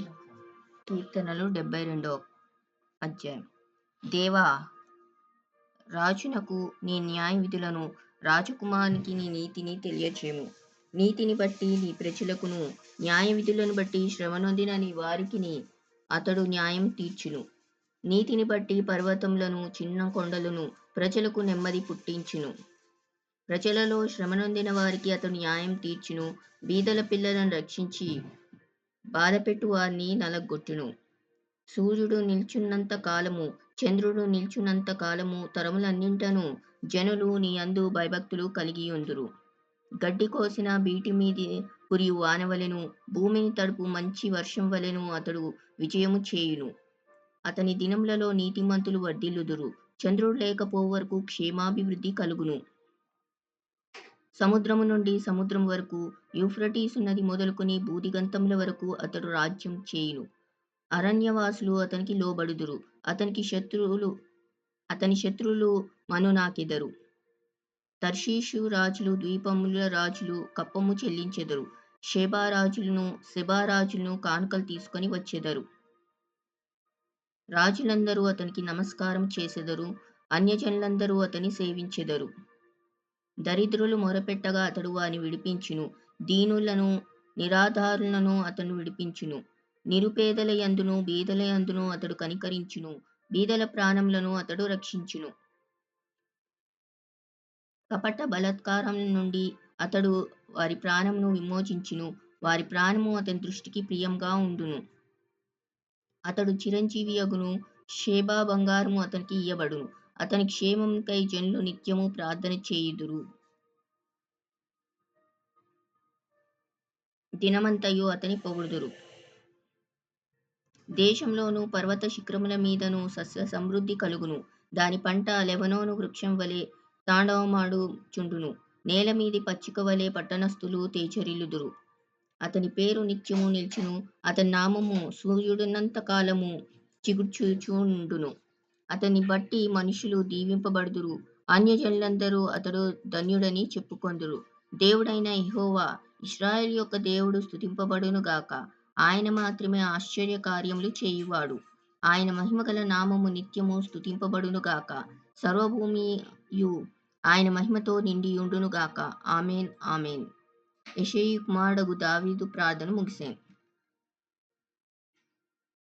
కీర్తనలు 72 అధ్యాయం. దేవా, రాజునకు నీ న్యాయ విధులను, రాజకుమారునికి నీ నీతిని తెలియచేయము. నీతిని బట్టి నీ ప్రజలకును, న్యాయ విధులను బట్టి శ్రమనొందిన నీ వారికిని అతడు న్యాయం తీర్చును. నీతిని బట్టి పర్వతములను, చిన్న కొండలను ప్రజలకు నెమ్మది పుట్టించును. ప్రజలలో శ్రమనొందిన వారికి అతడు న్యాయం తీర్చును. బీదల పిల్లలను రక్షించి బాధపెట్టు వారిని నలగొట్టును. సూర్యుడు నిల్చున్నంత కాలము, చంద్రుడు నిల్చున్నంత కాలము తరములన్నింటను జనులు నీ యందు భయభక్తులు కలిగియుందురు. గడ్డి కోసిన బీటి మీది కురియు వానవలెను, భూమిని తడుపు మంచి వర్షం వలెను అతడు విజయము చేయును. అతని దినములలో నీతిమంతులు వర్ధిల్లుదురు. చంద్రుడు లేకపోవు వరకు క్షేమాభివృద్ధి కలుగును. సముద్రము నుండి సముద్రం వరకు, యూఫ్రటీసు నది మొదలుకొని భూదిగంతముల వరకు అతడు రాజ్యం చేయును. అరణ్యవాసులు అతనికి లోబడుదురు. అతని శత్రువులు మనునాకెదరు. తర్షీషు రాజులు, ద్వీపముల రాజులు కప్పము చెల్లించెదరు. సెబారాజులను కానుకలు తీసుకొని వచ్చెదరు. రాజులందరూ అతనికి నమస్కారం చేసెదరు. అన్యజనులందరూ అతని సేవించెదరు. దరిద్రులు మొరపెట్టగా అతడు వారిని విడిపించును. దీనులను, నిరాధారులను అతడు విడిపించును. నిరుపేదల యందును బీదల యందును అతడు కనికరించును. బీదల ప్రాణములను అతడు రక్షించును. కపట బలాత్కారం నుండి అతడు వారి ప్రాణమును విమోచించును. వారి ప్రాణము అతని దృష్టికి ప్రియంగా ఉండును. అతడు చిరంజీవియగును. షేబా బంగారము అతనికి ఇయ్యబడును. అతని క్షేమముకై జనులు నిత్యము ప్రార్థన చేయుదురు. దినమంతయు అతని పొగుడుదురు. దేశంలోను పర్వత శిఖరముల మీదను సస్య సమృద్ధి కలుగును. దాని పంట లెబనోను వృక్షం వలె తాండవమాడుచుండును. నేల మీది పచ్చిక వలె పట్టణస్థులు తేజరిల్లుదురు. అతని పేరు నిత్యము నిల్చును. అతని నామము సూర్యుడున్నంత కాలము చిగుర్చుచుండును. అతని బట్టి మనుషులు దీవింపబడుదురు. అన్యజనులందరూ అతడు ధన్యుడని చెప్పుకొందురు. దేవుడైన యెహోవా, ఇశ్రాయేలు యొక్క దేవుడు స్తుతింపబడును గాక. ఆయన మాత్రమే ఆశ్చర్య కార్యములు చేయువాడు. ఆయన మహిమగల నామము నిత్యము స్తుతింపబడును గాక. సర్వభూమియు ఆయన మహిమతో నిండియుండును గాక. ఆమేన్, ఆమేన్. యెషయి కుమారుడగు దావీదు ప్రార్థన ముగిసెను.